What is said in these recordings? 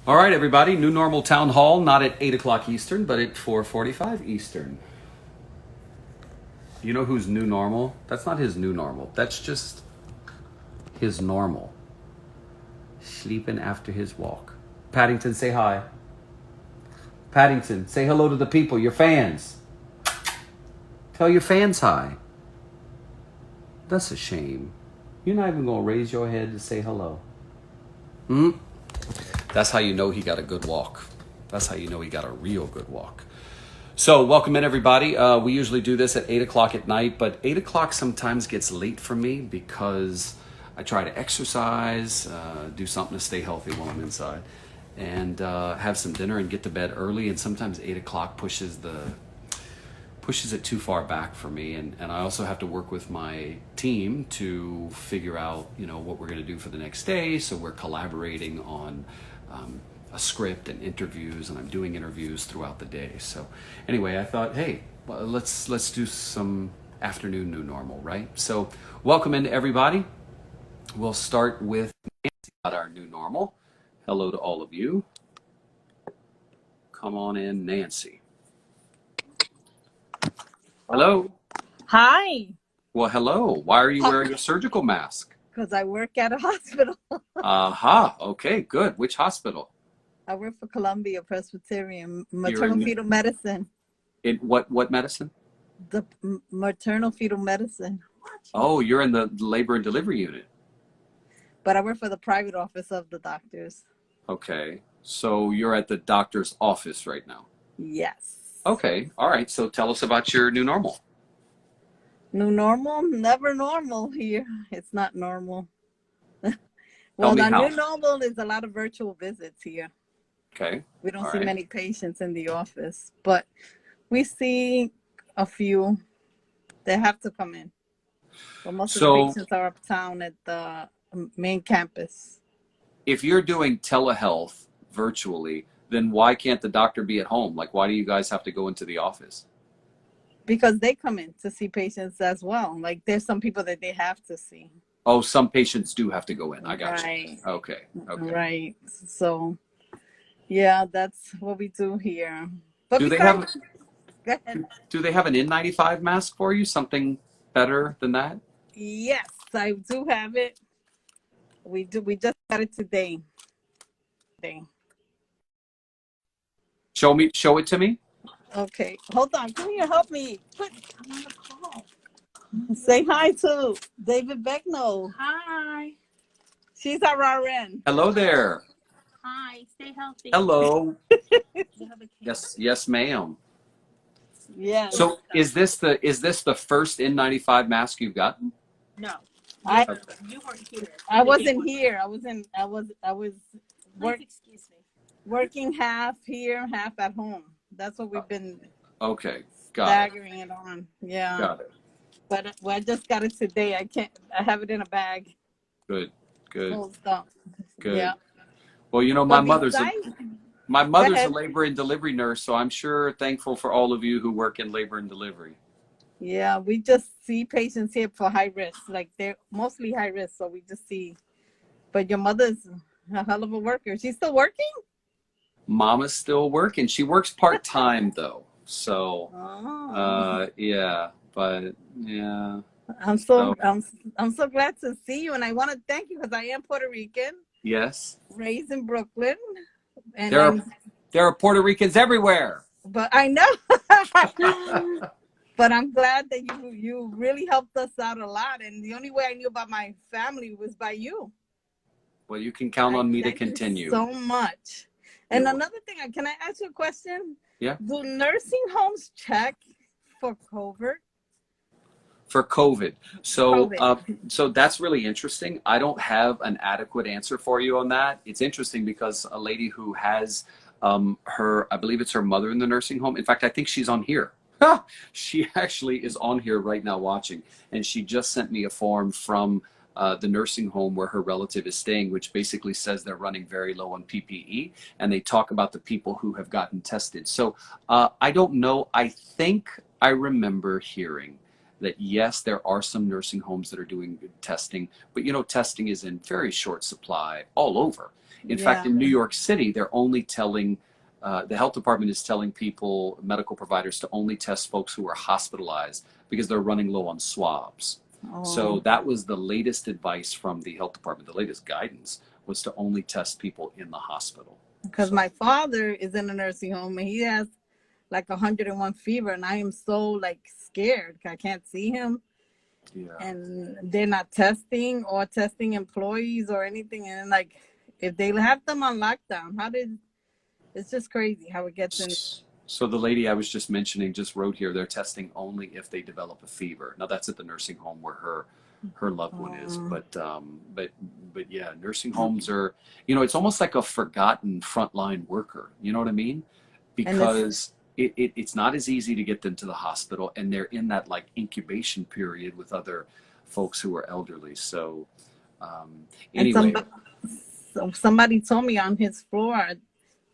All right, everybody. New normal town hall, not at 8 o'clock Eastern, but at 4:45 Eastern. You know who's new normal? That's not his new normal. That's just his normal. Sleeping after his walk. Paddington, say hi. Paddington, say hello to the people, your fans. Tell your fans hi. That's a shame. You're not even going to raise your head to say hello. That's how you know he got a good walk. That's how you know he got a real good walk. So welcome in, everybody. We usually do this at 8 o'clock at night, but 8 o'clock sometimes gets late for me because I try to exercise, do something to stay healthy while I'm inside, and have some dinner and get to bed early. And sometimes 8 o'clock pushes it too far back for me. And I also have to work with my team to figure out, what we're going to do for the next day. So we're collaborating on a script and interviews, and I'm doing interviews throughout the day. So anyway, I thought, hey, well, let's do some afternoon new normal, right? So welcome in, everybody. We'll start with Nancy about our new normal. Hello to all of you. Come on in, Nancy. Hello. Hi. Well, hello. Why are you wearing a surgical mask? Because I work at a hospital. Aha. Okay, good. Which hospital? I work for Columbia Presbyterian Maternal Fetal Medicine. In what medicine? The maternal fetal medicine. Oh, you're in the labor and delivery unit. But I work for the private office of the doctors. Okay. So you're at the doctor's office right now? Yes. Okay. All right. So tell us about your new normal. New normal? Never normal here. It's not normal. Well, the new normal is a lot of virtual visits here. Okay. We don't see many patients in the office, but we see a few. They have to come in. But most of the patients are uptown at the main campus. If you're doing telehealth virtually, then why can't the doctor be at home? Like, why do you guys have to go into the office? Because they come in to see patients as well. Like, there's some people that they have to see. Oh, some patients do have to go in. I got you. Okay. Right. So, yeah, that's what we do here. But do they have an N95 mask for you? Something better than that? Yes, I do have it. We do. We just got it today. Show it to me. Okay, hold on. Come here, help me. I'm on the call. Say hi to David Begnaud. Hi. She's our RN. Hello there. Hi. Stay healthy. Hello. Yes, ma'am. Yeah. So is this the first N95 mask you've gotten? No. You weren't here. I wasn't here. I was Excuse me. Working half here, half at home. That's what we've been staggering it on. Yeah. Got it. But I just got it today. I have it in a bag. Good. Closed up. Good. Yeah. Well, my mother's a labor and delivery nurse, so I'm sure thankful for all of you who work in labor and delivery. Yeah, we just see patients here for high risk. Like, they're mostly high risk, so we just see. But your mother's a hell of a worker. She's still working? Mama's still working. She works part-time though. So yeah, but yeah. I'm so glad to see you, and I want to thank you because I am Puerto Rican. Yes. Raised in Brooklyn. And there are Puerto Ricans everywhere. But I know. But I'm glad that you really helped us out a lot, and the only way I knew about my family was by you. Well, you can count on me to continue. So much. And another thing, can I ask you a question? Yeah. Do nursing homes check for COVID? For COVID. So that's really interesting. I don't have an adequate answer for you on that. It's interesting because a lady who has I believe it's her mother in the nursing home. In fact, I think she's on here. She actually is on here right now watching, and she just sent me a form from the nursing home where her relative is staying, which basically says they're running very low on PPE, and they talk about the people who have gotten tested. So I don't know. I think I remember hearing that yes, there are some nursing homes that are doing testing, but testing is in very short supply all over. In fact, Yeah. in New York City, they're only telling, the health department is telling people, medical providers, to only test folks who are hospitalized because they're running low on swabs. So Oh, that was the latest advice from the health department. The latest guidance was to only test people in the hospital. because So, my father is in a nursing home and he has like 101 fever, and I am so like scared. I can't see him, yeah. and they're not testing or testing employees or anything. And like, if they have them on lockdown, how did it's just crazy how it gets in. So the lady I was just mentioning just wrote here, they're testing only if they develop a fever. Now that's at the nursing home where her loved one is. But yeah, nursing homes are, it's almost like a forgotten frontline worker. You know what I mean? And it's Because it's not as easy to get them to the hospital, and they're in that like incubation period with other folks who are elderly. So and anyway, somebody told me on his floor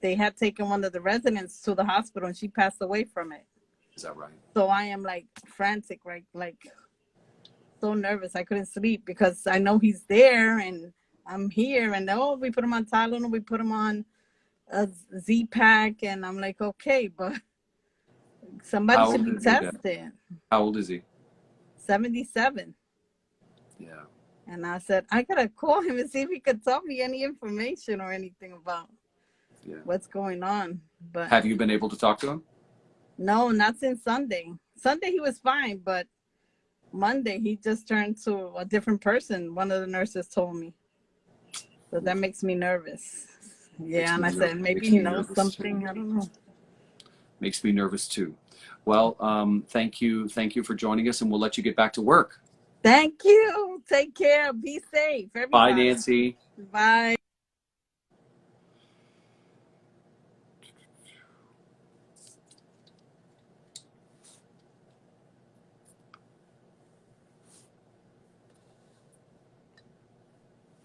they had taken one of the residents to the hospital and she passed away from it. is that right? So I am like frantic, right? Like so nervous. I couldn't sleep because I know he's there and I'm here. And oh, we put him on Tylenol, we put him on a Z-Pack, and I'm like, okay, but somebody How should old be is your dad? tested. How old is he? 77. Yeah. And I said, I gotta call him and see if he could tell me any information or anything about Yeah. what's going on. But Have you been able to talk to him? no, not since Sunday. Sunday he was fine, but Monday he just turned to a different person. One of the nurses told me. So that makes me nervous. Yeah, and I said maybe Makes he me knows nervous too. something. I don't know. Makes me nervous too. Well, thank you for joining us, and we'll let you get back to work. Thank you. Take care. Be safe, Bye, everybody. Nancy. Bye.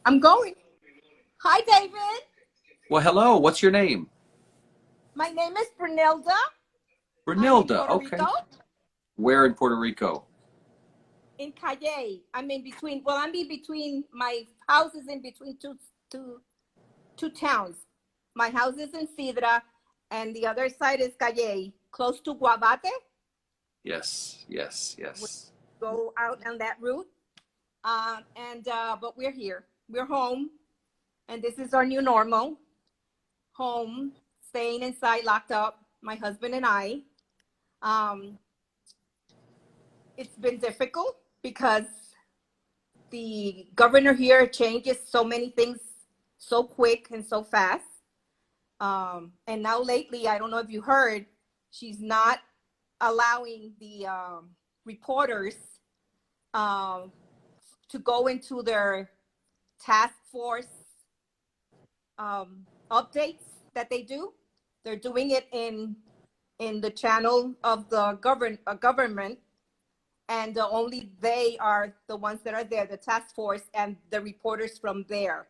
I'm going. Hi, David. Well, hello. What's your name? My name is Brunilda. I'm in Brunilda. Puerto Okay. Rico, Where in Puerto Rico? in Calle. I'm in between. Well, I'm in between. My house is in between two towns. My house is in Sidra, and the other side is Calle, close to Guabate. Yes, yes, yes. Go out on that route. But we're here. We're home, and this is our new normal. Home, staying inside, locked up. My husband and I. Um, it's been difficult because the governor here changes so many things so quick and so fast. And now lately, I don't know if you heard, she's not allowing the reporters to go into their task force updates that they do. They're doing it in the channel of the government, and only they are the ones that are there, the task force and the reporters from there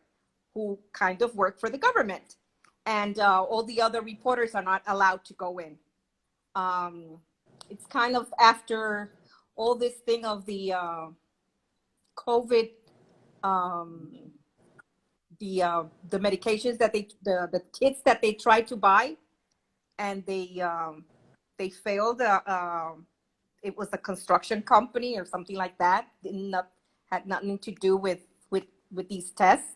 who kind of work for the government. And all the other reporters are not allowed to go in. It's kind of after all this thing of the COVID, the medications that the kits that they tried to buy, and they failed. It was a construction company or something like that. Had nothing to do with these tests.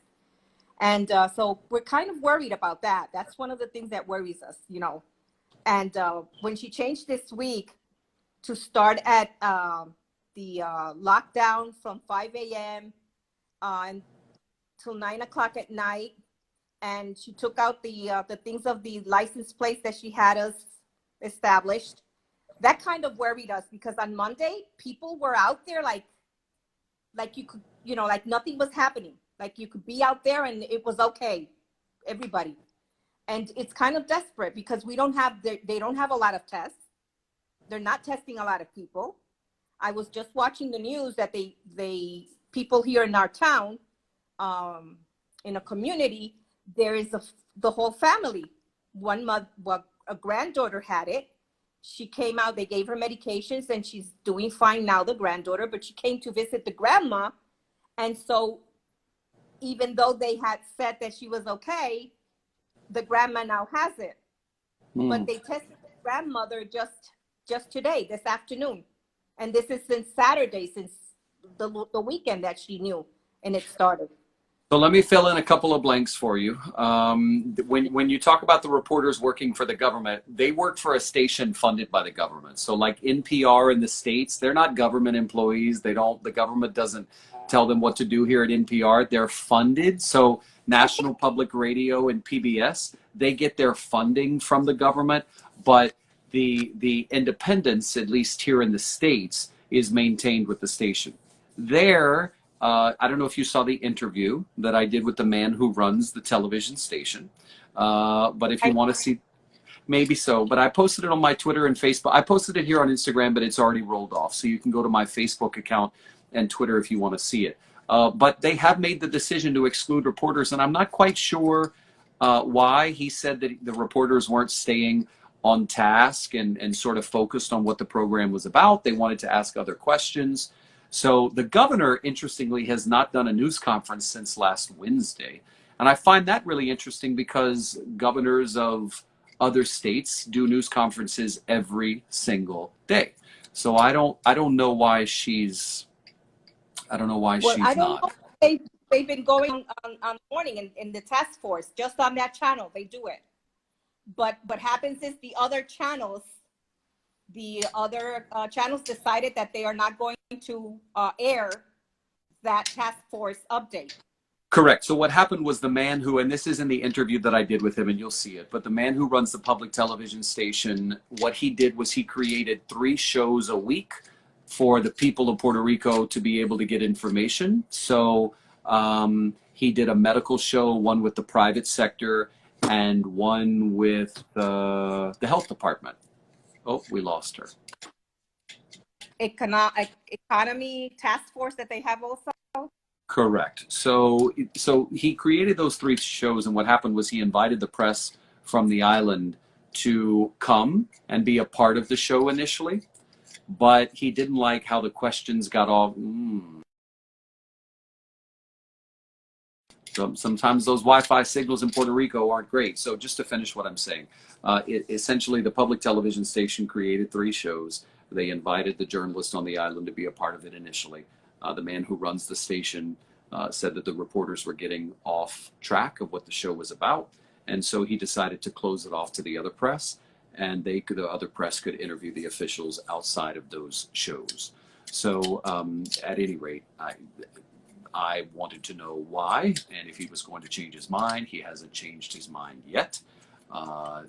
And so we're kind of worried about that. That's one of the things that worries us, And when she changed this week to start at the lockdown from 5 a.m. Until 9 o'clock at night, and she took out the things of the license plates that she had us established, that kind of worried us, because on Monday people were out there like you could, like nothing was happening. Like you could be out there and it was okay, everybody. And it's kind of desperate because they don't have a lot of tests. They're not testing a lot of people. I was just watching the news that they people here in our town, in a community, there is the whole family. A granddaughter had it. She came out, they gave her medications, and she's doing fine now, the granddaughter, but she came to visit the grandma. And so even though they had said that she was okay, the grandma now has it. But they tested the grandmother just today, this afternoon. And this is since Saturday, since the weekend that she knew and it started. So let me fill in a couple of blanks for you. When you talk about the reporters working for the government, they work for a station funded by the government. So like NPR in the States, they're not government employees. The government doesn't tell them what to do here at NPR. They're funded. So National Public Radio and PBS, they get their funding from the government, but the independence, at least here in the States, is maintained with the station. There, I don't know if you saw the interview that I did with the man who runs the television station, but if you want to see, maybe so. But I posted it on my Twitter and Facebook. I posted it here on Instagram, but it's already rolled off. So you can go to my Facebook account and Twitter if you want to see it. But they have made the decision to exclude reporters, and I'm not quite sure why. He said that the reporters weren't staying on task and sort of focused on what the program was about. They wanted to ask other questions. So the governor, interestingly, has not done a news conference since last Wednesday. And I find that really interesting because governors of other states do news conferences every single day. So I don't know why she's not. They've been going on morning in the task force, just on that channel, they do it. But what happens is the other channels decided that they are not going to air that task force update. Correct. So what happened was the man who, and this is in the interview that I did with him and you'll see it, but the man who runs the public television station, what he did was he created 3 shows a week for the people of Puerto Rico to be able to get information. So he did a medical show, one with the private sector and one with the health department. Oh, we lost her. Economy task force that they have also. Correct. So he created those 3 shows, and what happened was he invited the press from the island to come and be a part of the show initially, but he didn't like how the questions got all. Sometimes those Wi-Fi signals in Puerto Rico aren't great. So just to finish what I'm saying, essentially the public television station created 3 shows. They invited the journalist on the island to be a part of it initially. The man who runs the station said that the reporters were getting off track of what the show was about. And so he decided to close it off to the other press, and the other press could interview the officials outside of those shows. So at any rate, I wanted to know why, and if he was going to change his mind. He hasn't changed his mind yet.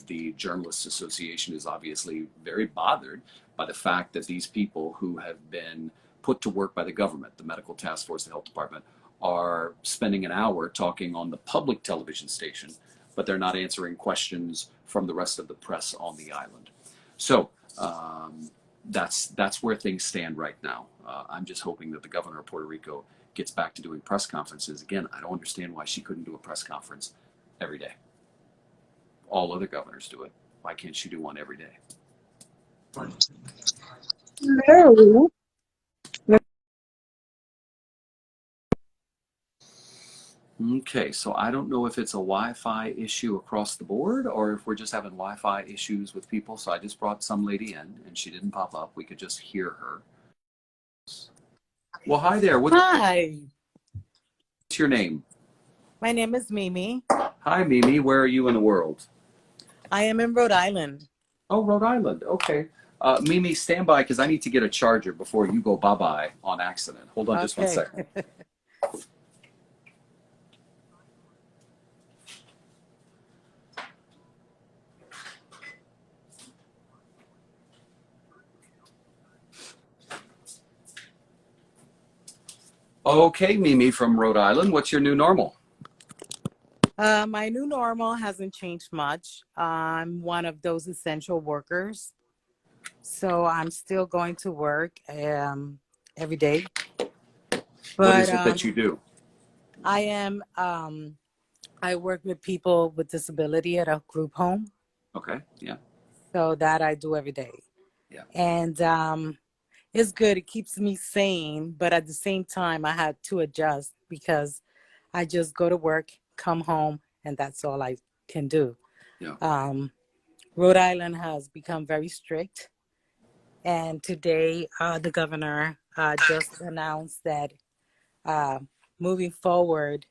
The Journalists Association is obviously very bothered by the fact that these people who have been put to work by the government, the medical task force, the health department, are spending an hour talking on the public television station, but they're not answering questions from the rest of the press on the island. So that's where things stand right now. I'm just hoping that the governor of Puerto Rico gets back to doing press conferences. Again, I don't understand why she couldn't do a press conference every day. All other governors do it. Why can't she do one every day? Hello. Okay, so I don't know if it's a Wi-Fi issue across the board or if we're just having Wi-Fi issues with people. So I just brought some lady in and she didn't pop up. We could just hear her. Well, hi there. Hi, What's your name? my name is Mimi. Hi, Mimi. Where are you in the world? I am in Rhode Island. Oh, Rhode Island. Okay. Mimi, stand by because I need to get a charger before you go bye-bye on accident. Hold on just 1 second. Okay, Mimi from Rhode Island. What's your new normal? My new normal hasn't changed much. I'm one of those essential workers. So I'm still going to work every day. What is it that you do? I am, I work with people with disability at a group home. Okay, yeah. So that I do every day. Yeah. And it's good. It keeps me sane. But at the same time, I had to adjust because I just go to work, come home, and that's all I can do. Yeah. Rhode Island has become very strict. And today, the governor just announced that uh, moving forward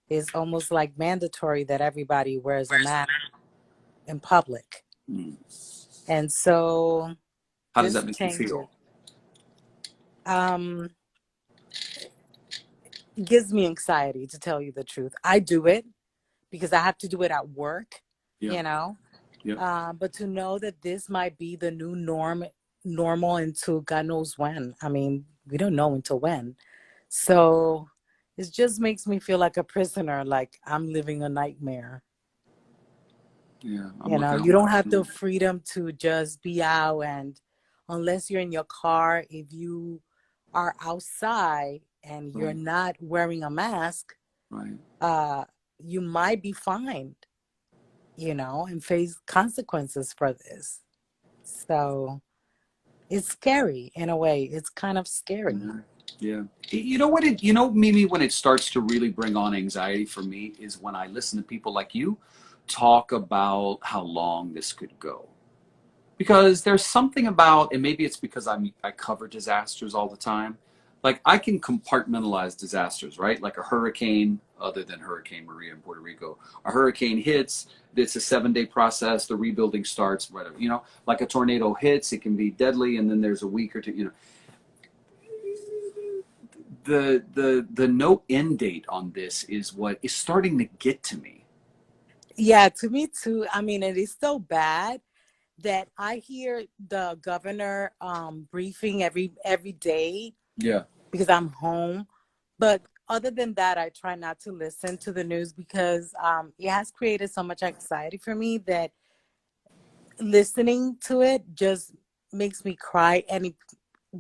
is almost like mandatory that everybody wears a mask in public. Mm. And so How does this that make you changes. feel? Um, it gives me anxiety, to tell you the truth. I do it because I have to do it at work, Yeah. you know. Yeah. But to know that this might be the new normal until God knows when. I mean, we don't know until when. So it just makes me feel like a prisoner, like I'm living a nightmare. Yeah. I'm You know, looking at you don't what have the freedom to just be out, and unless you're in your car, if you are outside and you're Right. not wearing a mask, Right. you might be fined, you know, and face consequences for this. So it's scary in a way. It's kind of scary. Yeah. Yeah. You know what you know, Mimi, when it starts to really bring on anxiety for me is when I listen to people like you talk about how long this could go. Because there's something about, and maybe it's because I cover disasters all the time. Like I can compartmentalize disasters, right? Like a hurricane, other than Hurricane Maria in Puerto Rico, a hurricane hits. It's a 7-day process. The rebuilding starts, whatever. You know, like a tornado hits, it can be deadly, and then there's a week or two. You know, the no end date on this is what is starting to get to me. Yeah, to me too. I mean, it is so bad that I hear the governor briefing every day Yeah. because I'm home. But other than that, I try not to listen to the news because it has created so much anxiety for me that listening to it just makes me cry, and it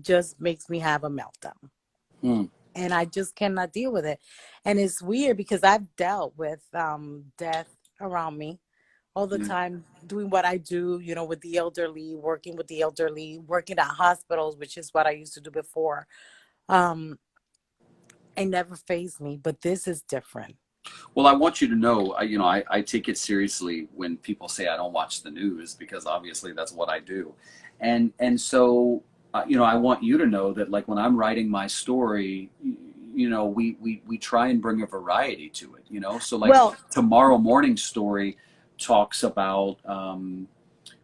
just makes me have a meltdown. Hmm. And I just cannot deal with it. And it's weird because I've dealt with death around me all the Yeah. time, doing what I do, you know, with the elderly, working with the elderly, working at hospitals, which is what I used to do before. Um, it never fazed me, but this is different. Well, I want you to know, you know, I take it seriously when people say I don't watch the news because obviously that's what I do, and so you know, I want you to know that like when I'm writing my story, you know, we try and bring a variety to it, you know. So like Well, tomorrow morning's story talks about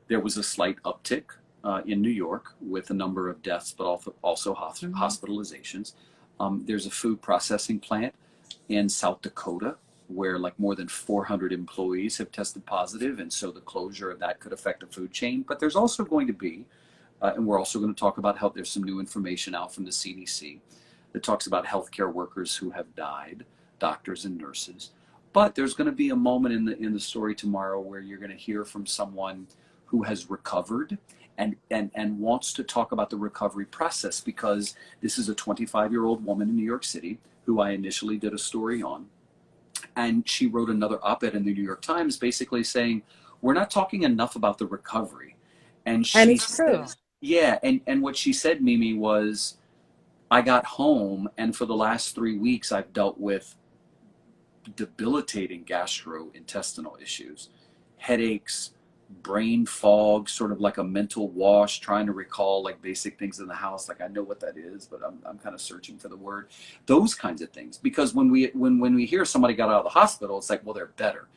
there was a slight uptick in New York with a number of deaths, but also mhm. hospitalizations. There's a food processing plant in South Dakota where like more than 400 employees have tested positive, and so the closure of that could affect the food chain. But there's also going to be, and we're also going to talk about health. There's some new information out from the CDC that talks about healthcare workers who have died, doctors and nurses. But there's going to be a moment in the story tomorrow where you're going to hear from someone who has recovered and wants to talk about the recovery process because this is a 25-year-old woman in New York City who I initially did a story on. And she wrote another op-ed in the New York Times basically saying, we're not talking enough about the recovery. And And she it's true. says, yeah, and what she said, Mimi, was, I got home and for the last 3 weeks I've dealt with debilitating gastrointestinal issues, headaches, brain fog, sort of like a mental wash, trying to recall like basic things in the house. Like I know what that is, but I'm kind of searching for the word. Those kinds of things. Because when we hear somebody got out of the hospital, it's like, well, they're better.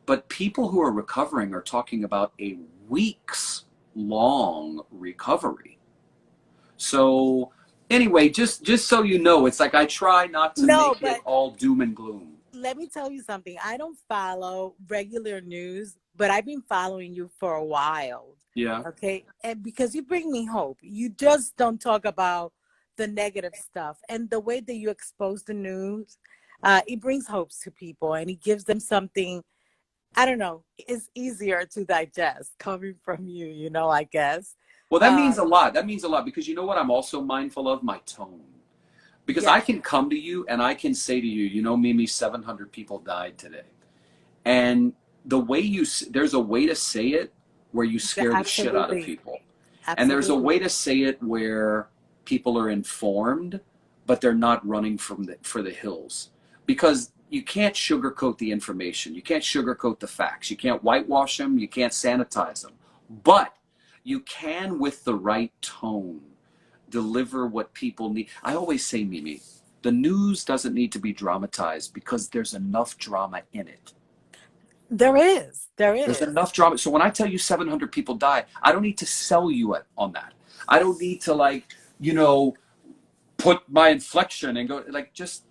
But people who are recovering are talking about a weeks long recovery. So anyway, just so you know, it's like I try not to No, make it but all doom and gloom. let me tell you something. I don't follow regular news, but I've been following you for a while. Yeah. Okay. And because you bring me hope, you just don't talk about the negative stuff. And the way that you expose the news, it brings hopes to people and it gives them something, I don't know, it's easier to digest coming from you, you know, I guess. Well, that means Um, a lot. That means a lot because you know what? I'm also mindful of my tone. Because I yeah, can come to you and I can say to you, you know, Mimi, 700 people died today. And the way there's a way to say it where you scare the shit out of absolutely. people. And there's a Absolutely. way to say it where people are informed, but they're not running for the hills. Because you can't sugarcoat the information. You can't sugarcoat the facts. You can't whitewash them. You can't sanitize them. But you can, with the right tone, deliver what people need. I always say, Mimi, the news doesn't need to be dramatized because there's enough drama in it. There is. There's enough drama. So when I tell you 700 people die, I don't need to sell you on that. I don't need to, like, you know, put my inflection and go, like, just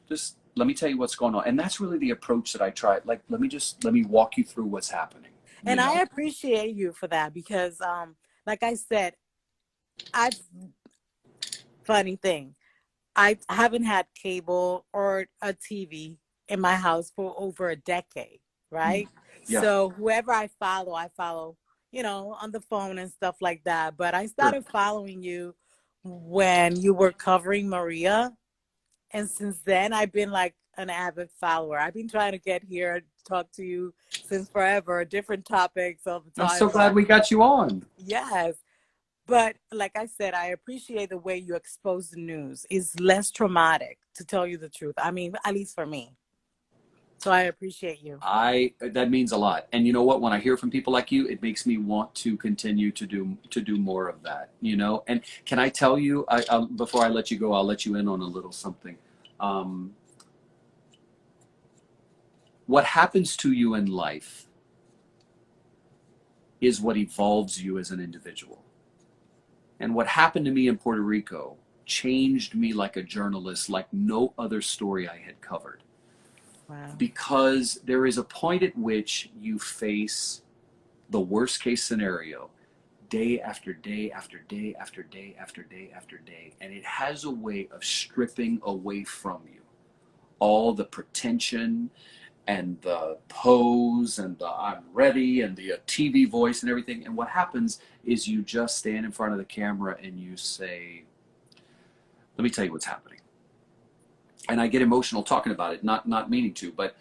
let me tell you what's going on. And that's really the approach that I try. Like, let me walk you through what's happening. And I appreciate you for that because, like I said, funny thing, I haven't had cable or a TV in my house for over a decade, right? Yeah. So whoever I follow, you know, on the phone and stuff like that. But I started following you when you were covering Maria. And since then, I've been like an avid follower. I've been trying to get here, talk to you since forever, different topics all the time. I'm so glad we got you on. Yes. But like I said, I appreciate the way you expose the news. It's less traumatic, to tell you the truth. I mean, at least for me. So I appreciate you. That means a lot. And you know what? When I hear from people like you, it makes me want to continue to do more of that, you know? And can I tell you, before I let you go, I'll let you in on a little something. What happens to you in life is what evolves you as an individual. And what happened to me in Puerto Rico changed me like a journalist, like no other story I had covered. Wow. Because there is a point at which you face the worst case scenario day after day after day after day after day after day. And it has a way of stripping away from you all the pretension and the pose and the I'm ready and the TV voice and everything. And what happens is you just stand in front of the camera and you say, let me tell you what's happening. And I get emotional talking about it, not meaning to, but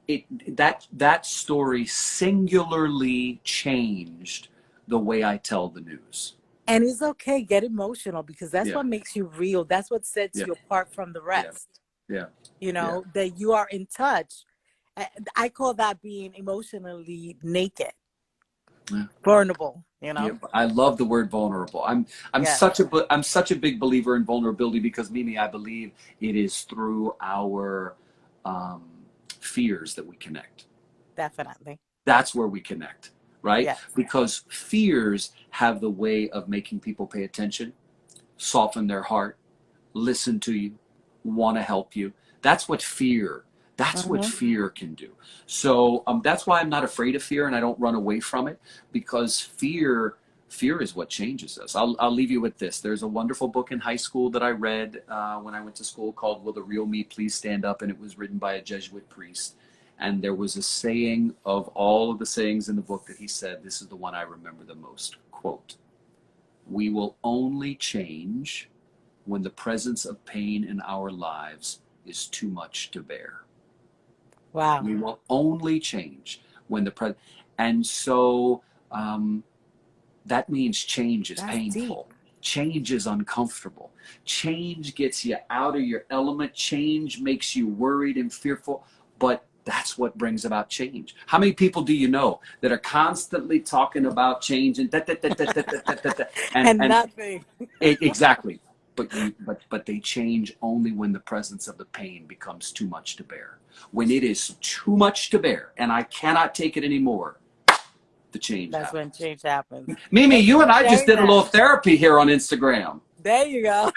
that story singularly changed the way I tell the news. And it's okay, get emotional, because that's what makes you real. That's what sets you apart from the rest. Yeah. You know, that you are in touch. I call that being emotionally naked. Vulnerable, you know. Yeah, I love the word vulnerable. I'm such a big believer in vulnerability because, Mimi, I believe it is through our fears that we connect. Definitely. That's where we connect, right? Yes. Because fears have the way of making people pay attention, soften their heart, listen to you, want to help you. That's what fear can do. So that's why I'm not afraid of fear and I don't run away from it, because fear is what changes us. I'll leave you with this. There's a wonderful book in high school that I read when I went to school called Will the Real Me Please Stand Up? And it was written by a Jesuit priest. And there was a saying of all of the sayings in the book that he said, this is the one I remember the most, quote, "We will only change when the presence of pain in our lives is too much to bear." Wow. We will only change when and so that means change is painful. Deep. Change is uncomfortable. Change gets you out of your element. Change makes you worried and fearful, but that's what brings about change. How many people do you know that are constantly talking about change and and nothing? Exactly. But they change only when the presence of the pain becomes too much to bear. When it is too much to bear and I cannot take it anymore, the change happens. That's when change happens. Mimi, you and I just did a little therapy here on Instagram. There you go.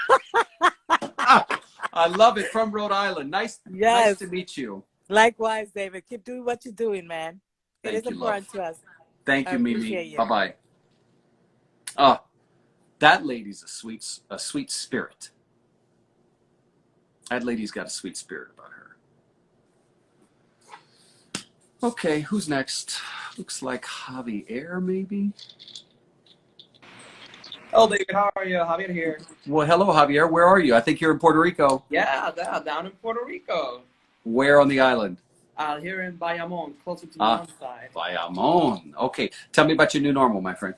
I love it. From Rhode Island. Nice to meet you. Likewise, David. Keep doing what you're doing, man. It is important to us. Thank you, Mimi. Bye-bye. That lady's a sweet spirit. That lady's got a sweet spirit about her. Okay, who's next? Looks like Javier, maybe? Oh, David, how are you? Javier here. Well, hello, Javier. Where are you? I think you're in Puerto Rico. Yeah, down in Puerto Rico. Where on the island? Here in Bayamon, closer to the mountain. Bayamon. Okay, tell me about your new normal, my friend.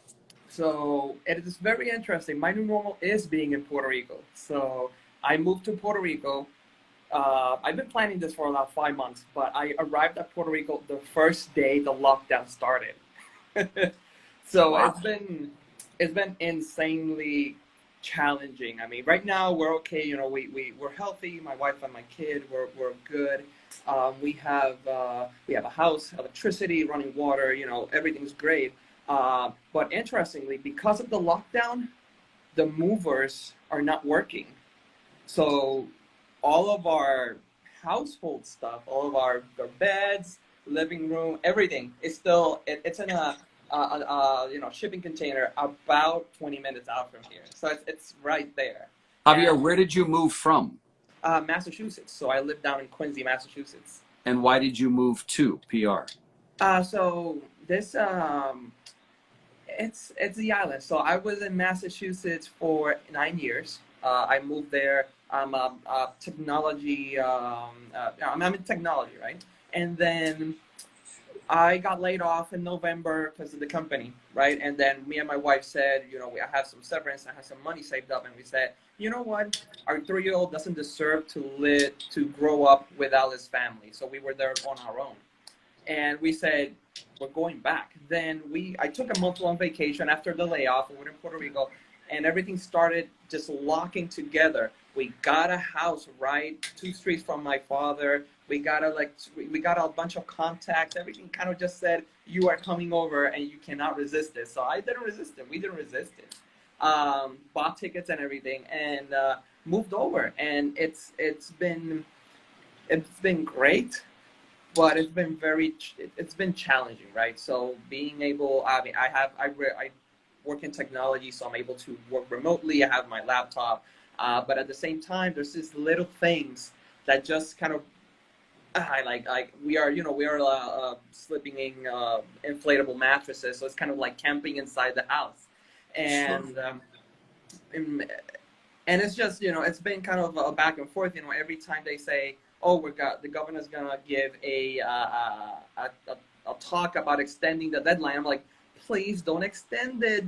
So it is very interesting. My new normal is being in Puerto Rico. So I moved to Puerto Rico I've been planning this for about 5 months, but I arrived at Puerto Rico the first day the lockdown started. So Wow. it's been insanely challenging. I mean, right now we're okay. You know, we're healthy. My wife and my kid, we're good. We have a house, electricity, running water. You know, everything's great. But interestingly, because of the lockdown, the movers are not working. So all of our household stuff, all of our beds, living room, everything is still it's in a shipping container about 20 minutes out from here. So it's right there. Javier, And where did you move from? Massachusetts. So I live down in Quincy, Massachusetts. And why did you move to PR? So this it's the island. So I was in Massachusetts for 9 years. I moved there. I'm a technology. I'm in technology, right? And then I got laid off in November because of the company, right? And then me and my wife said, you know, I have some severance, I have some money saved up, and we said, you know what? Our 3-year-old doesn't deserve to grow up without his family. So we were there on our own, and we said we're going back. Then I took a month-long vacation after the layoff. We were in Puerto Rico, and everything started just locking together. We got a house right 2 streets from my father. We got a bunch of contacts. Everything kind of just said, you are coming over and you cannot resist it. So I didn't resist it. We didn't resist it. Bought tickets and everything, and moved over. And it's been great, but it's been challenging, right? So being able, I mean, I work in technology, so I'm able to work remotely. I have my laptop, but at the same time, there's these little things that just kind of we are sleeping in inflatable mattresses, so it's kind of like camping inside the house, and it's just, it's been kind of a back and forth. Every time they say, oh, the governor's gonna give a talk about extending the deadline, I'm like, please don't extend it.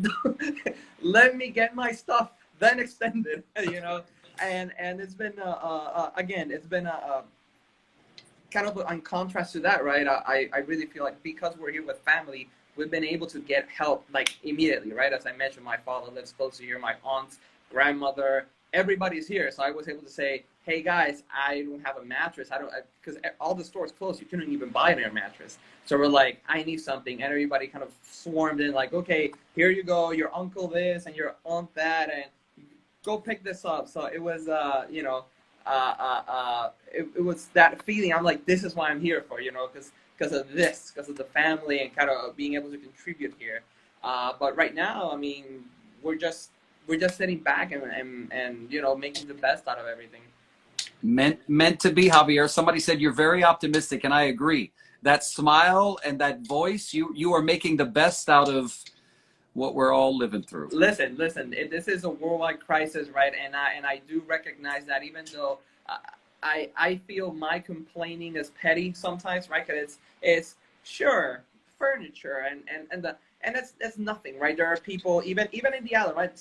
Let me get my stuff, then extend it. And it's been again, it's been a kind of in contrast to that, right? I really feel like because we're here with family, we've been able to get help like immediately, right? As I mentioned, my father lives close to here, my aunt, grandmother, everybody's here. So I was able to say, hey guys, I don't have a mattress. Because all the stores closed, you couldn't even buy a mattress. So we're like, I need something. And everybody kind of swarmed in like, okay, here you go, your uncle this and your aunt that, and go pick this up. So it was, it was that feeling. I'm like, this is why I'm here for, because of this, because of the family and kind of being able to contribute here. But right now, I mean, we're just sitting back and making the best out of everything. Meant to be, Javier. Somebody said you're very optimistic, and I agree. That smile and that voice, you are making the best out of what we're all living through. Listen, this is a worldwide crisis, right? And I do recognize that, even though I feel my complaining is petty sometimes, right? Because it's sure furniture and it's nothing, right? There are people even in the island, right?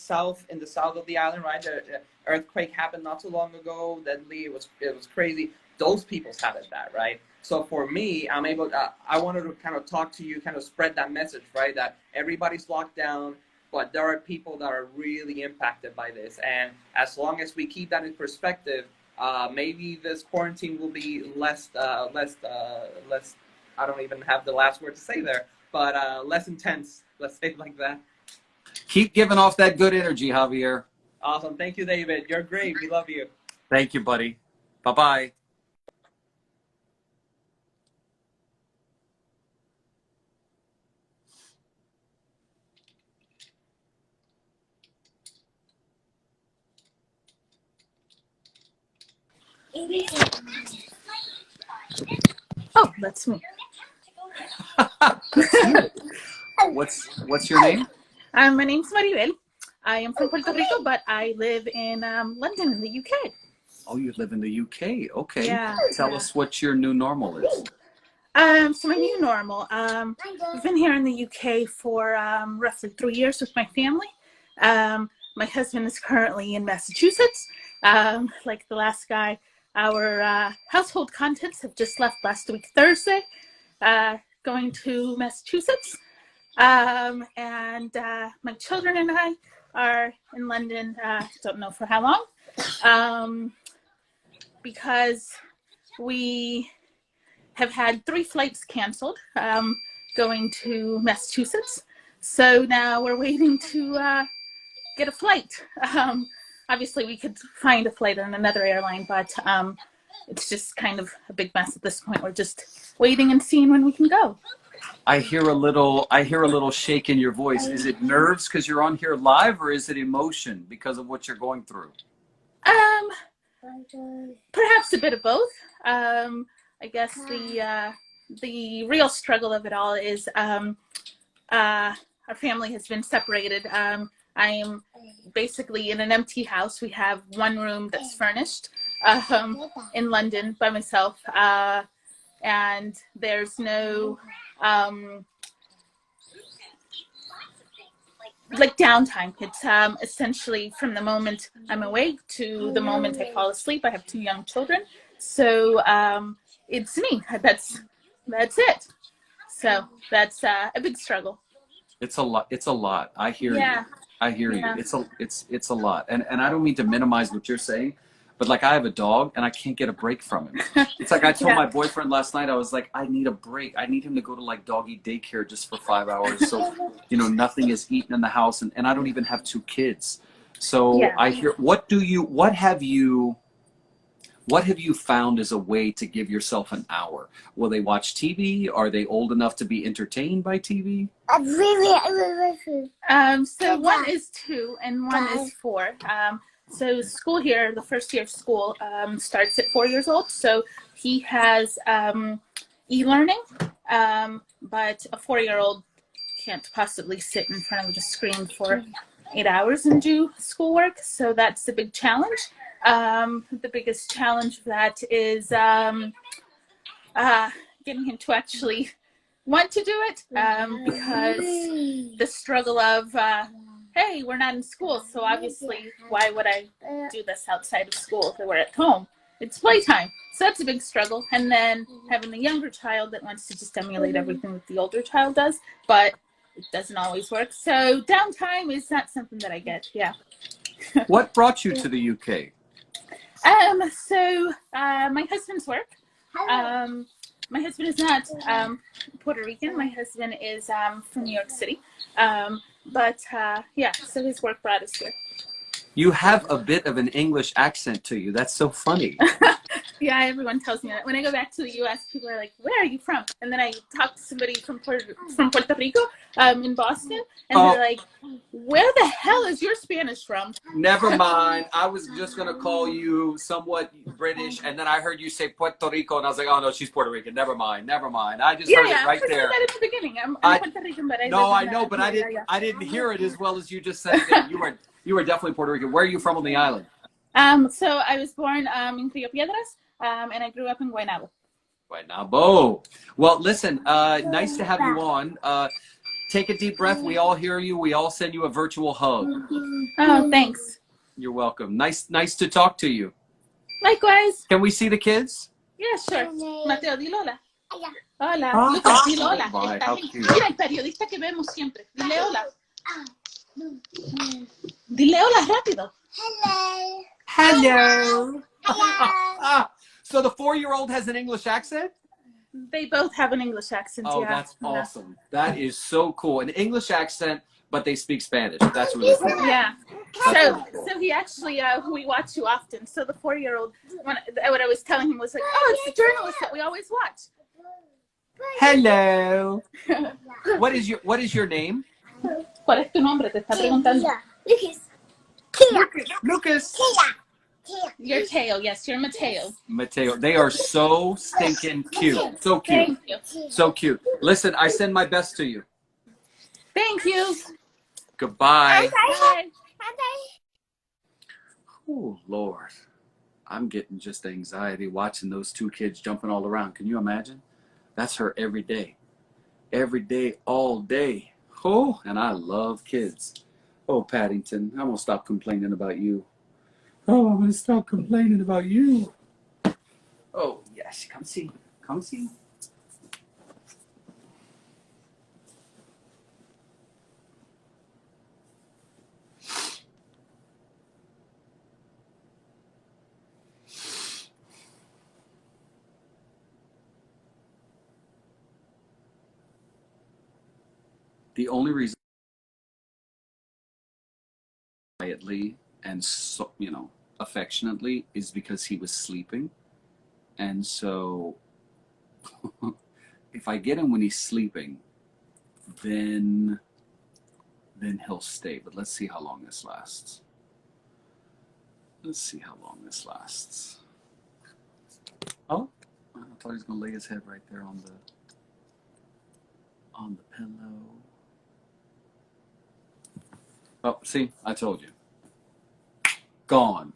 In the south of the island, right? The earthquake happened not too long ago. Deadly, it was crazy. Those people have it bad, right? So for me, I'm able to, I wanted to kind of talk to you, kind of spread that message, right? That everybody's locked down, but there are people that are really impacted by this. And as long as we keep that in perspective, maybe this quarantine will be less, I don't even have the last word to say there, but less intense, let's say it like that. Keep giving off that good energy, Javier. Awesome. Thank you, David. You're great. We love you. Thank you, buddy. Bye-bye. Oh, that's me. What's your name? My name's Maribel. I am from Puerto Rico, but I live in London in the UK. Oh, you live in the UK. Okay. Yeah. Tell us what your new normal is. So my new normal. I've been here in the UK for roughly 3 years with my family. My husband is currently in Massachusetts. Like the last guy our household contents have just left last week Thursday, going to Massachusetts. And my children and I are in London, don't know for how long, because we have had 3 flights canceled going to Massachusetts. So now we're waiting to get a flight. Obviously, we could find a flight on another airline, but it's just kind of a big mess at this point. We're just waiting and seeing when we can go. I hear a little shake in your voice. Is it nerves because you're on here live, or is it emotion because of what you're going through? Perhaps a bit of both. I guess the real struggle of it all is our family has been separated. I am basically in an empty house. We have one room that's furnished in London by myself, and there's no like downtime. It's essentially from the moment I'm awake to the moment I fall asleep. I have 2 young children, so it's me. That's it. So that's a big struggle. It's a lot. It's a lot. I hear Yeah. you. I hear Yeah. you. It's a lot. And I don't mean to minimize what you're saying, but like I have a dog and I can't get a break from him. It's like I told Yeah. my boyfriend last night, I was like, I need a break. I need him to go to like doggy daycare just for 5 hours. So, nothing is eaten in the house, and I don't even have 2 kids. So Yeah. I hear, what have you found as a way to give yourself an hour? Will they watch TV? Are they old enough to be entertained by TV? So one is 2 and one is 4. So school here, the first year of school, starts at 4 years old. So he has e-learning, but a 4-year-old can't possibly sit in front of the screen for 8 hours and do schoolwork. So that's a big challenge. The biggest challenge of that is getting him to actually want to do it, because the struggle of, hey, we're not in school, so obviously why would I do this outside of school if we're at home? It's playtime. So that's a big struggle. And then having the younger child that wants to just emulate everything that the older child does, but it doesn't always work. So downtime is not something that I get. Yeah. What brought you to the UK? So my husband's work. My husband is not Puerto Rican. My husband is from New York City. But yeah, so his work brought us here. You have a bit of an English accent to you. That's so funny. Yeah, everyone tells me that. When I go back to the U.S., people are like, "Where are you from?" And then I talk to somebody from Puerto Rico, in Boston, and they're like, "Where the hell is your Spanish from?" Never mind. I was just going to call you somewhat British, and then I heard you say Puerto Rico, and I was like, oh, no, she's Puerto Rican. Never mind. Never mind. I just heard it right there. I said that at the beginning. I'm Puerto Rican, but I know, but I didn't hear it as well as you just said it. You were definitely Puerto Rican. Where are you from on the island? So I was born in Rio Piedras, and I grew up in Guaynabo. Guaynabo. Well, listen, nice to have you on. Take a deep breath. We all hear you. We all send you a virtual hug. Oh, thanks. You're welcome. Nice to talk to you. Likewise. Can we see the kids? Yeah, sure. Mateo, dile hola. Hola. Ah, Lucas, dile hola. bye. Está How bien. cute. Mira el periodista que vemos siempre. Dile hola. Dile hola rápido. Hello. So the 4-year-old has an English accent? They both have an English accent. Oh, yeah. that's awesome. That is so cool. An English accent, but they speak Spanish. That's really cool. Yeah. That's So, really cool. so he actually, we watch you often. So the 4-year-old, what I was telling him was like, oh, it's the journalist that we always watch. Hello. What is your name? ¿Cuál es tu nombre? Te está preguntando. Lucas. Your Teo, yes, you're Mateo. Mateo. They are so stinking cute. So cute. Thank you. So cute. Listen, I send my best to you. Thank you. Goodbye. Bye. Oh, Lord. I'm getting just anxiety watching those 2 kids jumping all around. Can you imagine? That's her every day. Every day, all day. Oh, and I love kids. Oh, Paddington, I'm going to stop complaining about you. Oh, I'm going to stop complaining about you. Oh, yes. Come see. Come see. The only reason quietly and so, affectionately is because he was sleeping. And so if I get him when he's sleeping, then he'll stay. But let's see how long this lasts. Let's see how long this lasts. Oh, I thought he was gonna lay his head right there on the pillow. Oh, see, I told you. Gone.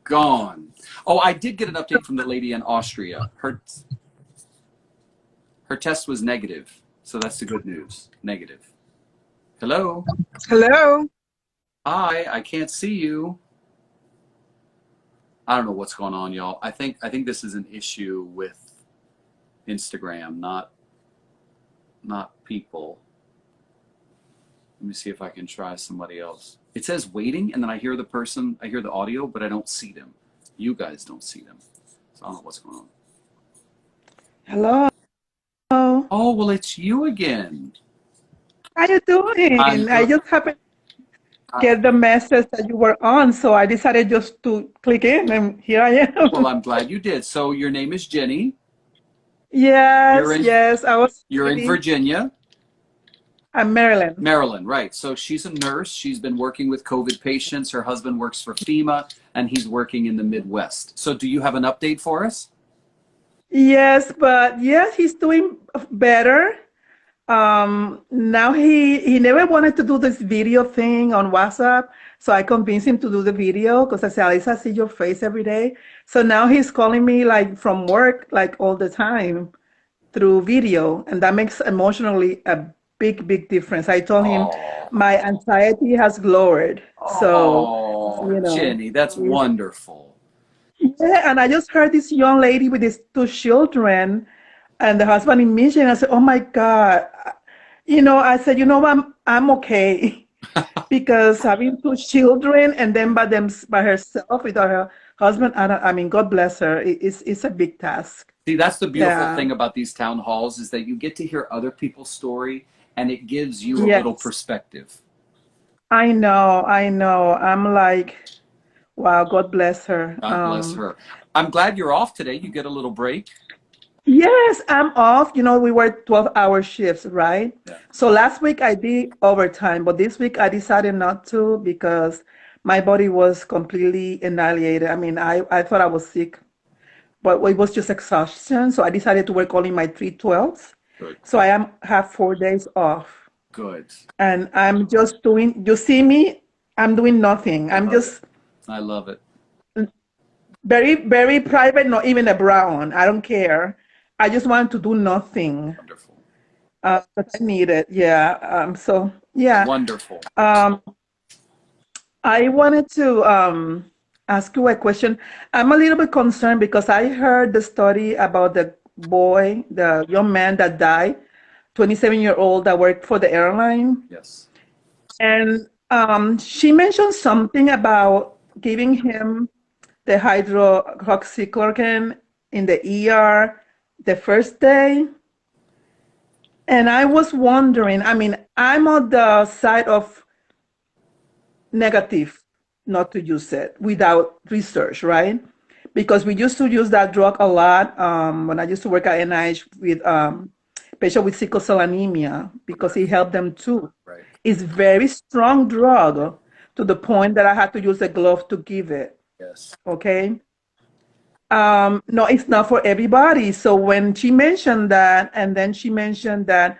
Gone. Oh, I did get an update from the lady in Austria. Her test was negative, so that's the good news. Negative. Hello. Hello. Hi. I can't see you. I don't know what's going on, y'all. I think this is an issue with Instagram, not people. Let me see if I can try somebody else. It says waiting, and then I hear the audio, but I don't see them. You guys don't see them. So I don't know what's going on. Hello. Oh, well, it's you again. How you I'm doing? I good. just happened to get the message that you were on, so I decided just to click in, and here I Well, am. I'm glad you did. So your name is Jenny. You're Yes, in yes. I was you're in ready. Virginia, I'm Maryland. Maryland, right? So she's a nurse. She's been working with COVID patients. Her husband works for FEMA, and he's working in the Midwest. So do you have an update for us? Yes, but yes, he's doing better. Now he never wanted to do this video thing on WhatsApp, so I convinced him to do the video because I said, at least I see your face every day. So now he's calling me like from work like all the time through video, and that makes emotionally a big difference. I told him Oh, my anxiety has lowered, so oh, you know, Jenny, that's wonderful. yeah. And I just heard this young lady with these two children and the husband in Michigan. I said, oh my God, I said, I'm okay because having two children and then by herself without her husband, I mean, God bless her. It's a big task. See, that's the beautiful Yeah. thing about these town halls is that you get to hear other people's story and it gives you a little Yes. perspective. I know. I know. I'm like, wow, God bless her. God bless her. I'm glad you're off today. You get a little break. Yes, I'm off. We work 12-hour shifts, right? Yeah. So last week I did overtime, but this week I decided not to because my body was completely annihilated. I mean, I thought I was sick, but it was just exhaustion. So I decided to work only my 3/12. Good. So have 4 days off. Good. And I'm just you see me, I'm doing nothing. I I'm love it. just I love it. very private, not even a brown. I don't care. I just want to do nothing. Wonderful. But I need it. Yeah. So yeah. Wonderful. I wanted to ask you a question. I'm a little bit concerned because I heard the story about the young man that died, 27-year-old that worked for the airline. Yes. And she mentioned something about giving him the hydroxychloroquine in the ER the first day. And I was wondering, I mean, I'm on the side of negative not to use it without research, right? Because we used to use that drug a lot when I used to work at NIH with patients with sickle cell anemia because it helped them too. Right. It's very strong drug to the point that I had to use a glove to give it. Yes. Okay. No, it's not for everybody. So when she mentioned that, and then she mentioned that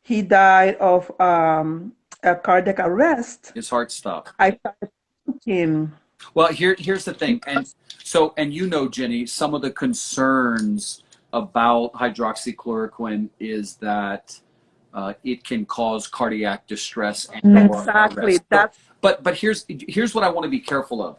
he died of a cardiac arrest, His heart stopped. I started thinking, Well, here's the thing. And Jenny, some of the concerns about hydroxychloroquine is that it can cause cardiac distress and or exactly, arrest. that's But here's what I want to be careful of.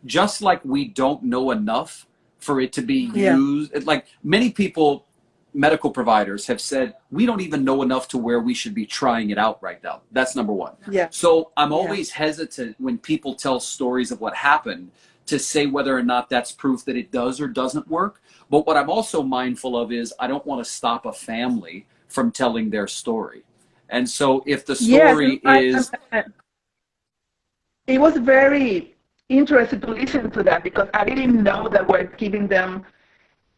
just like we don't know enough for it to be Yeah. used. Like many people, medical providers have said, we don't even know enough to where we should be trying it out right now. That's number one. Yeah. So I'm Yeah. always hesitant when people tell stories of what happened to say whether or not that's proof that it does or doesn't work. But what I'm also mindful of is I don't want to stop a family from telling their story. And so if the Yes, story and is, it was very interesting to listen to that because I didn't know that we're giving them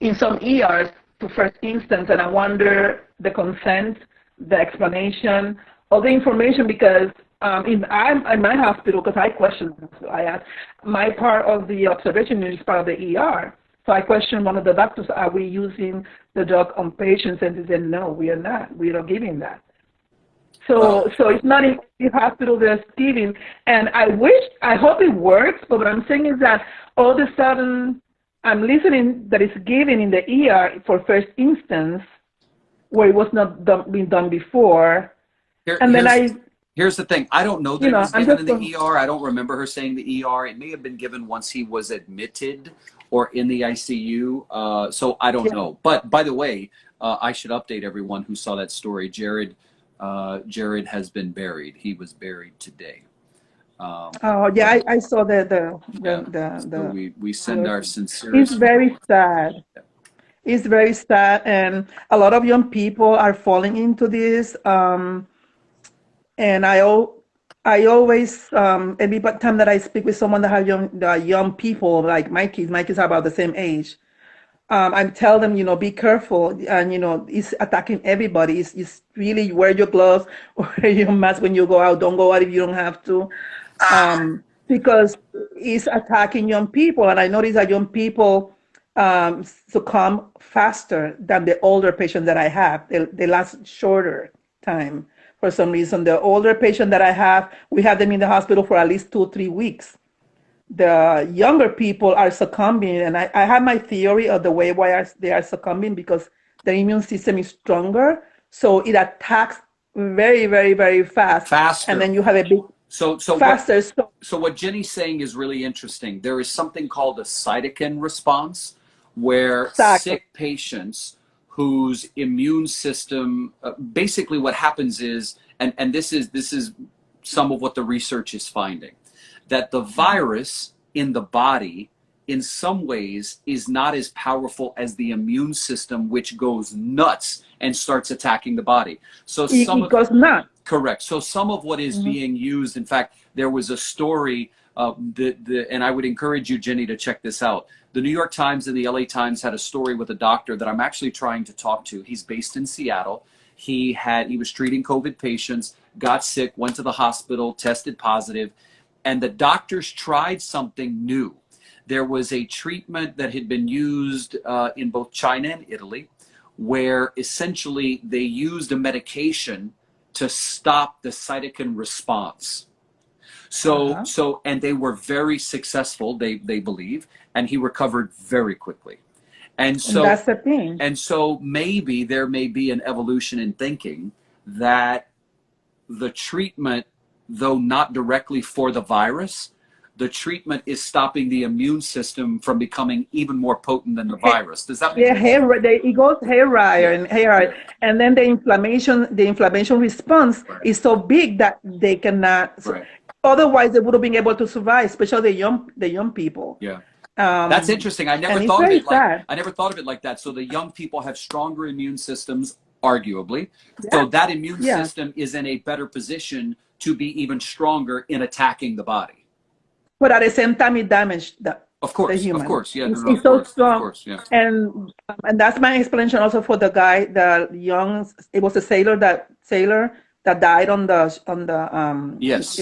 in some ERs to first instance, and I wonder the consent, the explanation, all the information because in my hospital, because I questioned, I asked, my part of the observation unit is part of the ER. So I questioned one of the doctors, are we using the drug on patients? And they said, no, we are not. We are not giving that. So it's not in the hospital they're giving. And I hope it works, but what I'm saying is that all of a sudden, I'm listening that it's given in the ER for first instance, where it was not being done before. Here's the thing. I don't know that it was I'm given in just the ER. I don't remember her saying the ER. It may have been given once he was admitted or in the ICU. So I don't know. But by the way, I should update everyone who saw that story. Jared has been buried. He was buried today. I saw So we send our sincerest. It's very sad. It's very sad, and a lot of young people are falling into this. And I always every time that I speak with someone that have young people like my kids are about the same age. I tell them, be careful, and it's attacking everybody. It's really wear your gloves, wear your mask when you go out. Don't go out if you don't have to, because it's attacking young people. And I notice that young people succumb faster than the older patients that I have. They last shorter time for some reason. The older patient that I have, we have them in the hospital for at least 2-3 weeks. The younger people are succumbing, and I have my theory of the way why they are succumbing because their immune system is stronger, so it attacks very, very, very faster. And then you have a big faster. So what Jenny's saying is really interesting. There is something called a cytokine response, where sick patients whose immune system, basically what happens is, and this is some of what the research is finding, that the virus in the body in some ways is not as powerful as the immune system, which goes nuts and starts attacking the body. So it goes nuts. Correct. So some of what is being used, in fact, there was a story, and I would encourage you, Jenny, to check this out. The New York Times and the LA Times had a story with a doctor that I'm actually trying to talk to. He's based in Seattle. He was treating COVID patients, got sick, went to the hospital, tested positive, and the doctors tried something new. There was a treatment that had been used in both China and Italy, where essentially they used a medication to stop the cytokine response. And they were very successful, they believe, and he recovered very quickly. And so that's the thing. And so maybe there may be an evolution in thinking that the treatment, though not directly for the virus, the treatment is stopping the immune system from becoming even more potent than the virus. Does that make sense? It goes haywire, and then the inflammation response is so big that they cannot. Otherwise, they would have been able to survive, especially the young people. Yeah. That's interesting. I never thought of it like that. So the young people have stronger immune systems, arguably. Yeah. So that immune system is in a better position to be even stronger in attacking the body. But at the same time, it damaged the human. Of course, yeah. It's so strong. Of course, yeah. And that's my explanation also for the guy, it was a sailor that died on the yes.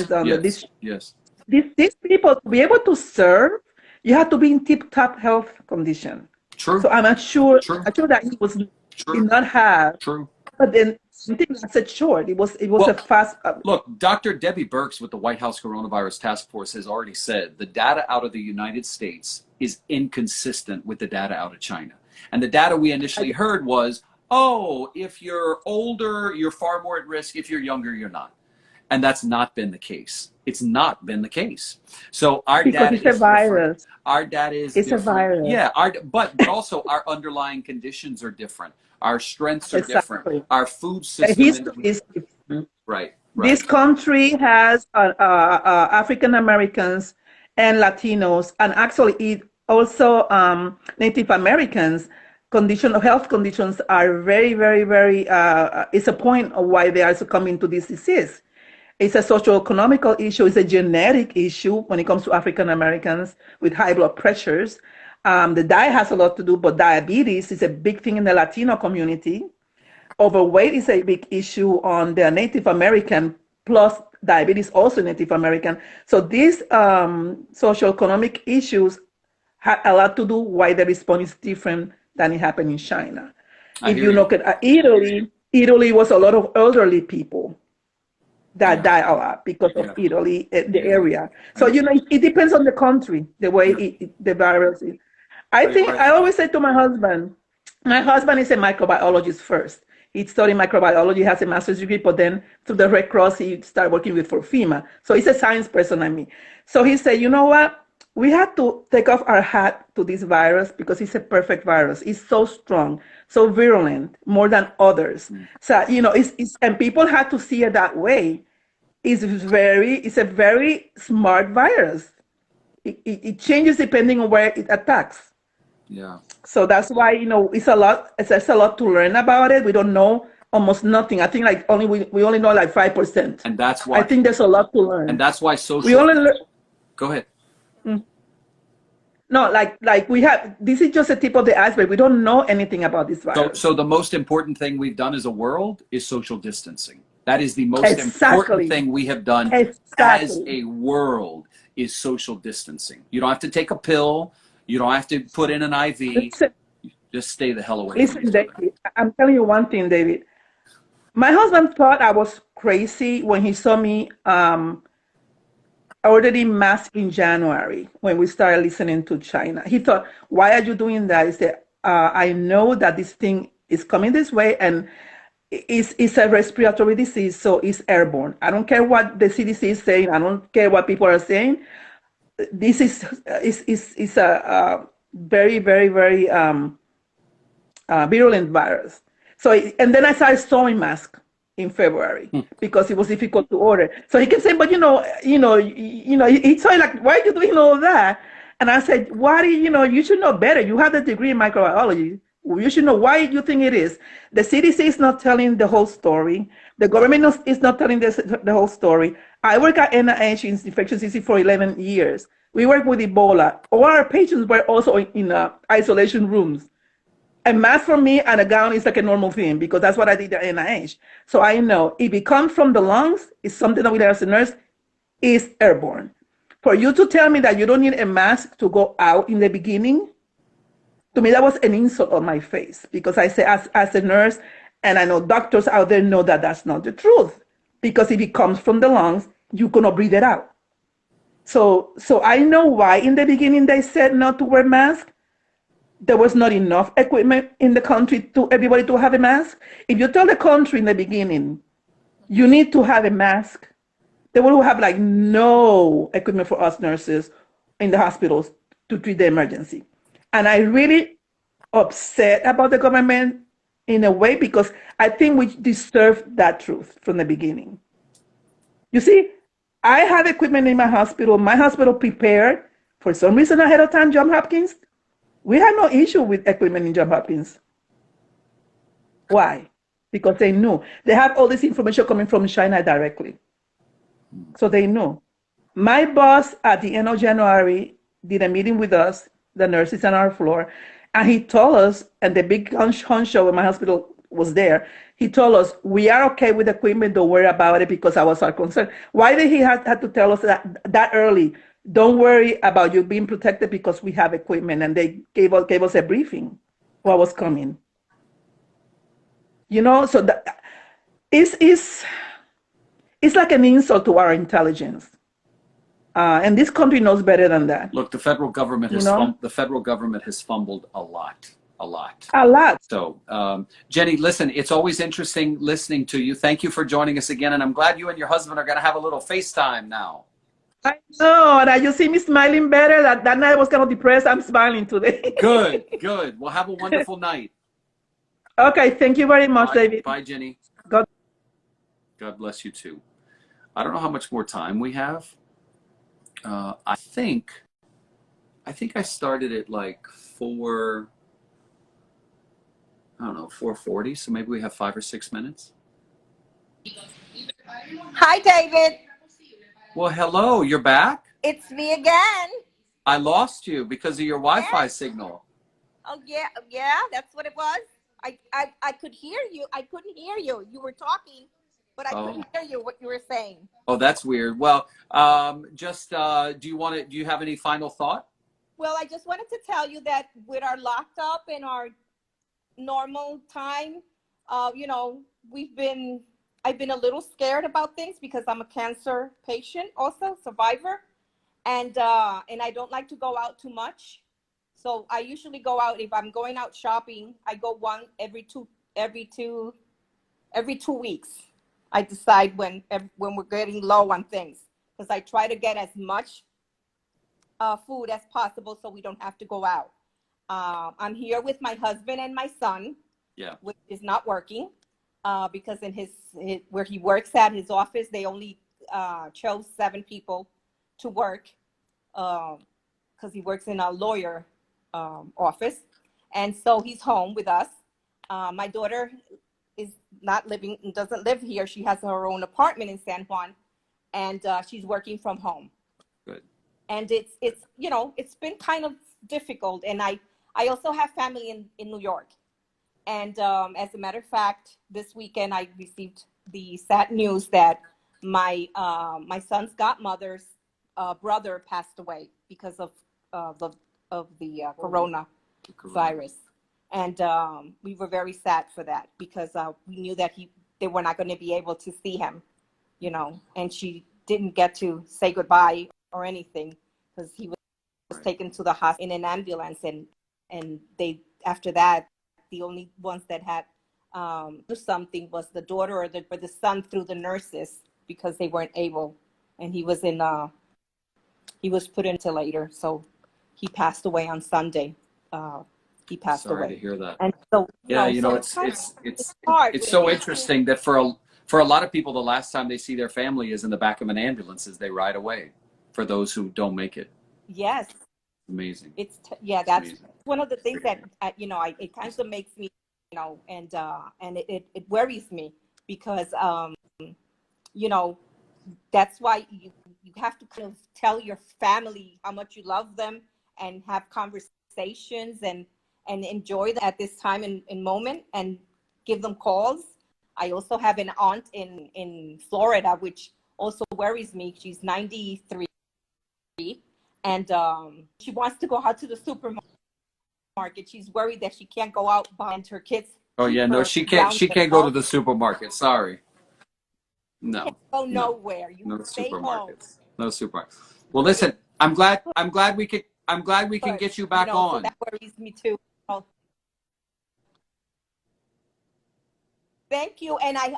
These people, to be able to serve, you have to be in tip-top health condition. True. So I'm not sure that he did not have. True. But then something that's a short. It was a fast. Look, Dr. Debbie Birx with the White House Coronavirus Task Force has already said the data out of the United States is inconsistent with the data out of China. And the data we initially heard was, if you're older, you're far more at risk. If you're younger, you're not. And that's not been the case. It's not been the case. So our Because data it's a is different. virus. Our data is It's a different. virus. Yeah, but also our underlying conditions are different. Our strengths are different. Exactly. Our food The system history is different. right. This country has African Americans and Latinos, and actually it also Native Americans. Health conditions are very, very, very. It's a point of why they are succumbing to this disease. It's a socio-economical issue. It's a genetic issue when it comes to African Americans with high blood pressures. The diet has a lot to do, but diabetes is a big thing in the Latino community. Overweight is a big issue on the Native American, plus diabetes also Native American. So these socioeconomic issues have a lot to do why the response is different than it happened in China. If you look at Italy, Italy was a lot of elderly people that die a lot because of Italy, the area. So, it depends on the country, the way the virus is. I always say to my husband is a microbiologist first. He studied microbiology, has a master's degree, but then through the Red Cross, he started working with for FEMA. So he's a science person like me. So he said, you know what? We have to take off our hat to this virus because it's a perfect virus. It's so strong, so virulent, more than others. So, and people have to see it that way. It's a very smart virus. It changes depending on where it attacks. Yeah. So that's why, it's a lot to learn about it. We don't know almost nothing. I think we only know like 5%. And that's why I think there's a lot to learn. And that's why We only learn. Go ahead. No, we have, this is just the tip of the iceberg. We don't know anything about this virus. So the most important thing we've done as a world is social distancing. That is the most important thing we have done as a world is social distancing. You don't have to take a pill. You don't have to put in an IV. Just stay the hell away. Listen, David, I'm telling you one thing, David. My husband thought I was crazy when he saw me ordering masks in January when we started listening to China. He thought, why are you doing that? He said, I know that this thing is coming this way and it's a respiratory disease, so it's airborne. I don't care what the CDC is saying. I don't care what people are saying. This is a very, very, very virulent virus. So, and then I started sewing masks in February because it was difficult to order. So he kept saying, but he said like, why are you doing all that? And I said, why do you should know better. You have a degree in microbiology. You should know why you think it is. The CDC is not telling the whole story. The government is not telling the whole story. I work at NIH in infectious disease for 11 years. We work with Ebola. All our patients were also in isolation rooms. A mask for me and a gown is like a normal thing because that's what I did at NIH. So I know if it comes from the lungs, it's something that we as a nurse is airborne. For you to tell me that you don't need a mask to go out in the beginning, to me that was an insult on my face because I say as a nurse, and I know doctors out there know that that's not the truth because if it comes from the lungs, you cannot breathe it out. So I know why in the beginning they said not to wear masks. There was not enough equipment in the country to everybody to have a mask. If you tell the country in the beginning, you need to have a mask, they will have like no equipment for us nurses in the hospitals to treat the emergency. And I really upset about the government in a way because I think we deserve that truth from the beginning. You see, I have equipment in my hospital. My hospital prepared for some reason ahead of time, Johns Hopkins. We had no issue with equipment in Johns Hopkins. Why? Because they knew. They have all this information coming from China directly. So they knew. My boss at the end of January did a meeting with us, the nurses on our floor, and he told us, and the big honcho when my hospital was there, he told us, we are okay with equipment, don't worry about it because I was our concern. Why did he have to tell us that early? Don't worry about you being protected because we have equipment, and they gave us a briefing what was coming. So that it's like an insult to our intelligence, and this country knows better than that. Look, the federal government has fumbled a lot. a lot. A lot. So, Jenny, listen, it's always interesting listening to you. Thank you for joining us again. And I'm glad you and your husband are going to have a little FaceTime now. I know. Now you see me smiling better. That night I was kind of depressed. I'm smiling today. Good, good. Well, have a wonderful night. Okay. Thank you very much, Bye, David. bye, Jenny. God. God bless you too. I don't know how much more time we have. I think I started at like 4:40. So maybe we have 5 or 6 minutes. Hi, David. Well, hello, you're back? It's me again. I lost you because of your Wi-Fi Yes. signal. Oh, yeah, that's what it was. I could hear you. I couldn't hear you. You were talking, but I couldn't hear you, what you were saying. Oh, that's weird. Well, do you have any final thought? Well, I just wanted to tell you that with our locked up and our normal time, I've been a little scared about things because I'm a cancer patient, also survivor, and I don't like to go out too much. So I usually go out, if I'm going out shopping, I go one every two weeks. I decide when we're getting low on things, because I try to get as much food as possible so we don't have to go out. I'm here with my husband and my son, which is not working because in his where he works at, his office, they only chose 7 people to work because he works in a lawyer office. And so he's home with us. My daughter is doesn't live here. She has her own apartment in San Juan, and she's working from home. Good. And it's been kind of difficult. And I also have family in New York. And as a matter of fact, this weekend I received the sad news that my son's godmother's brother passed away because of the coronavirus. And we were very sad for that because we knew that they were not going to be able to see him, and she didn't get to say goodbye or anything because he was taken to the hospital in an ambulance, and they, after that, the only ones that had something was the daughter or the son through the nurses because they weren't able, and he was put into later, so he passed away on Sunday. He passed away. Sorry to hear that. And so it's hard. It's so interesting that for a lot of people, the last time they see their family is in the back of an ambulance as they ride away. For those who don't make it. Yes. Amazing. That's amazing. One of the things that it kind of makes me, and it worries me because that's why you have to kind of tell your family how much you love them and have conversations and enjoy that at this time and moment and give them calls. I also have an aunt in Florida, which also worries me. She's 93, and she wants to go out to the supermarket. She's worried that she can't go out behind her kids. Oh yeah, no, she can't go to the supermarket. Sorry. No. Can't go nowhere. You no stay supermarkets. home. No supermarkets. Well, listen, I'm glad we can get you back on. So that worries me too. Oh. Thank you. And I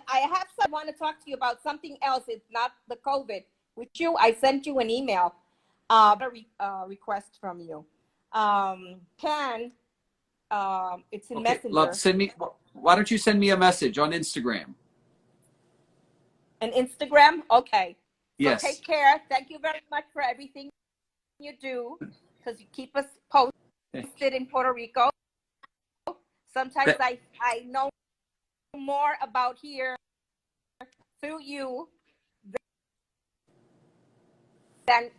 want to talk to you about something else. It's not the COVID. With you, I sent you an email, a request from you. It's in Messenger. Love, why don't you send me a message on Instagram? An Instagram? Okay. So yes. Take care. Thank you very much for everything you do, because you keep us posted in Puerto Rico. Sometimes I know more about here through you than.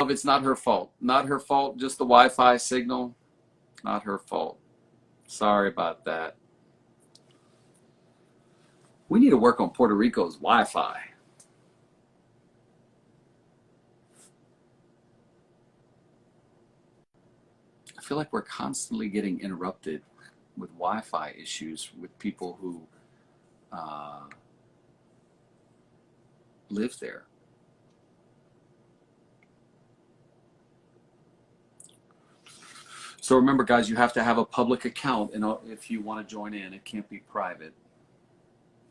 It's not her fault. Not her fault. Just the Wi-Fi signal. Not her fault. Sorry about that. We need to work on Puerto Rico's Wi-Fi. I feel like we're constantly getting interrupted with Wi-Fi issues with people who live there. So remember, guys, you have to have a public account, and if you want to join in, it can't be private.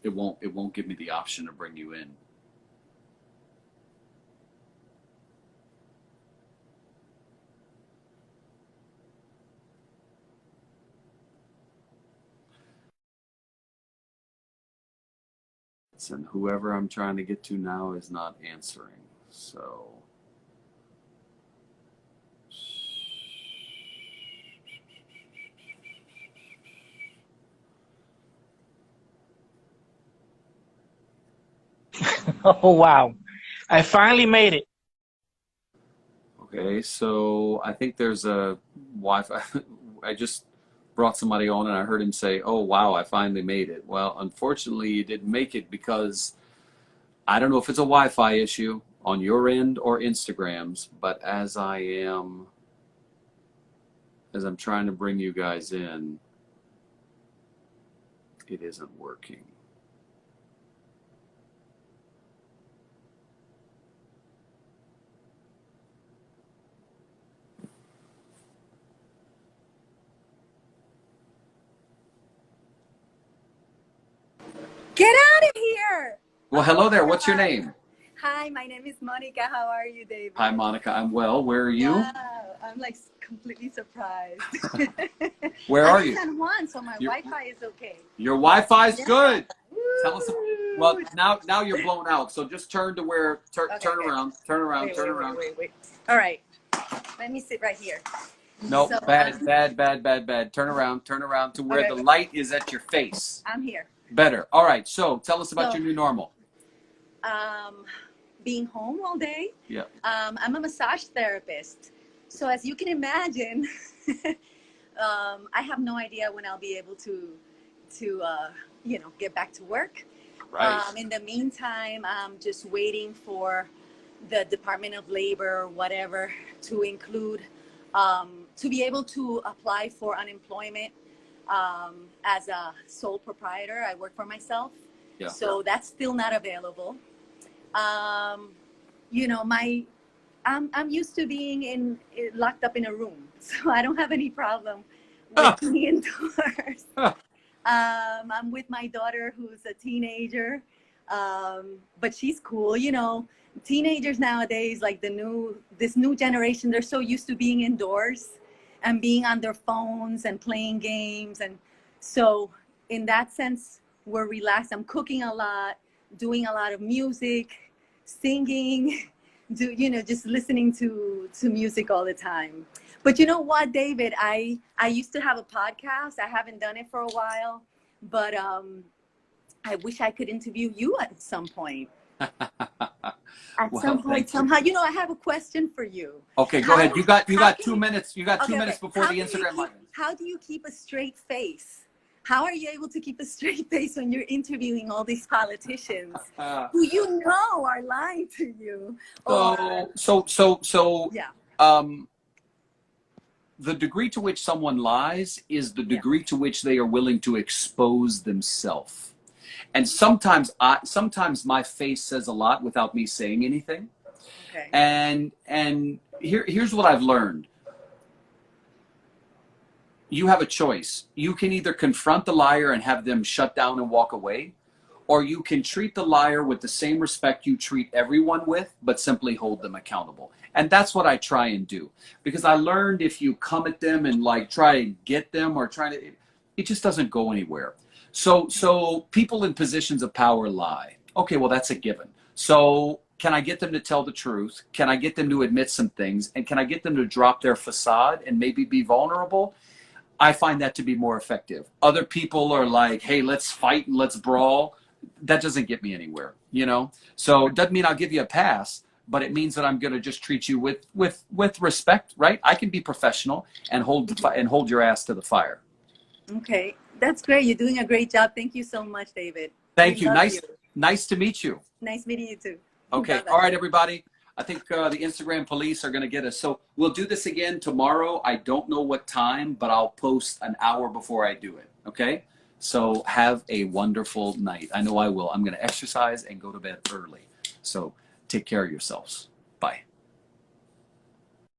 It won't give me the option to bring you in. And whoever I'm trying to get to now is not answering. So Oh, wow. I finally made it. okay, so I think there's a Wi-Fi. I just brought somebody on and I heard him say, "Oh, wow, I finally made it." Well, unfortunately, you didn't make it because I don't know if it's a Wi-Fi issue on your end or Instagram's, but as I'm trying to bring you guys in, it isn't working. Get out of here! Well, hello there. What's your name? Hi, my name is Monica. How are you, David? Hi, Monica. I'm well. Where are you? Wow, I'm like completely surprised. Where are you? I'm in San Juan, so my You're- Wi-Fi is okay. Your Wi-Fi's Yeah. good. Woo! Tell us. Well, now you're blown out. So just turn to where. Turn Okay. around. Turn around. Turn around. Wait. All right, let me sit right here. No, So, bad. Turn around to where Okay. the light is at your face. I'm here. Better. All right. So tell us about So- your new normal. Being home all day. Yeah. I'm a massage therapist, so as you can imagine, I have no idea when I'll be able to get back to work. Right. In the meantime, I'm just waiting for the Department of Labor or whatever to include, to be able to apply for unemployment as a sole proprietor. I work for myself. Yeah. So that's still not available. I'm used to being locked up in a room, so I don't have any problem with being indoors. I'm with my daughter who's a teenager, but she's cool. Teenagers nowadays, like this new generation, they're so used to being indoors and being on their phones and playing games. And so in that sense, we're relaxed. I'm cooking a lot, doing a lot of music, singing, just listening to music all the time. But you know what, David, I used to have a podcast. I haven't done it for a while, but I wish I could interview you at some point. Somehow, I have a question for you. Okay, go ahead. You got 2 minutes. You got 2 Okay, minutes before the Instagram live. How do you keep a straight face? How are you able to keep a straight face when you're interviewing all these politicians who are lying to you? Yeah. The degree to which someone lies is the degree to which they are willing to expose themselves. And sometimes my face says a lot without me saying anything. Okay. And here's what I've learned. You have a choice. You can either confront the liar and have them shut down and walk away, or you can treat the liar with the same respect you treat everyone with, but simply hold them accountable. And that's what I try and do. Because I learned if you come at them and try and get them or it just doesn't go anywhere. So people in positions of power lie. Okay, well, that's a given. So can I get them to tell the truth? Can I get them to admit some things? And can I get them to drop their facade and maybe be vulnerable? I find that to be more effective. Other people are like, hey, let's fight and let's brawl. That doesn't get me anywhere, So it doesn't mean I'll give you a pass, but it means that I'm going to just treat you with respect, right? I can be professional and hold your ass to the fire. Okay, that's great. You're doing a great job. Thank you so much, David. Thank you. Love Nice to meet you. Nice meeting you too. Okay. Bye-bye. All right, everybody. I think the Instagram police are going to get us. So we'll do this again tomorrow. I don't know what time, but I'll post an hour before I do it. Okay. So have a wonderful night. I know I will. I'm going to exercise and go to bed early. So take care of yourselves. Bye.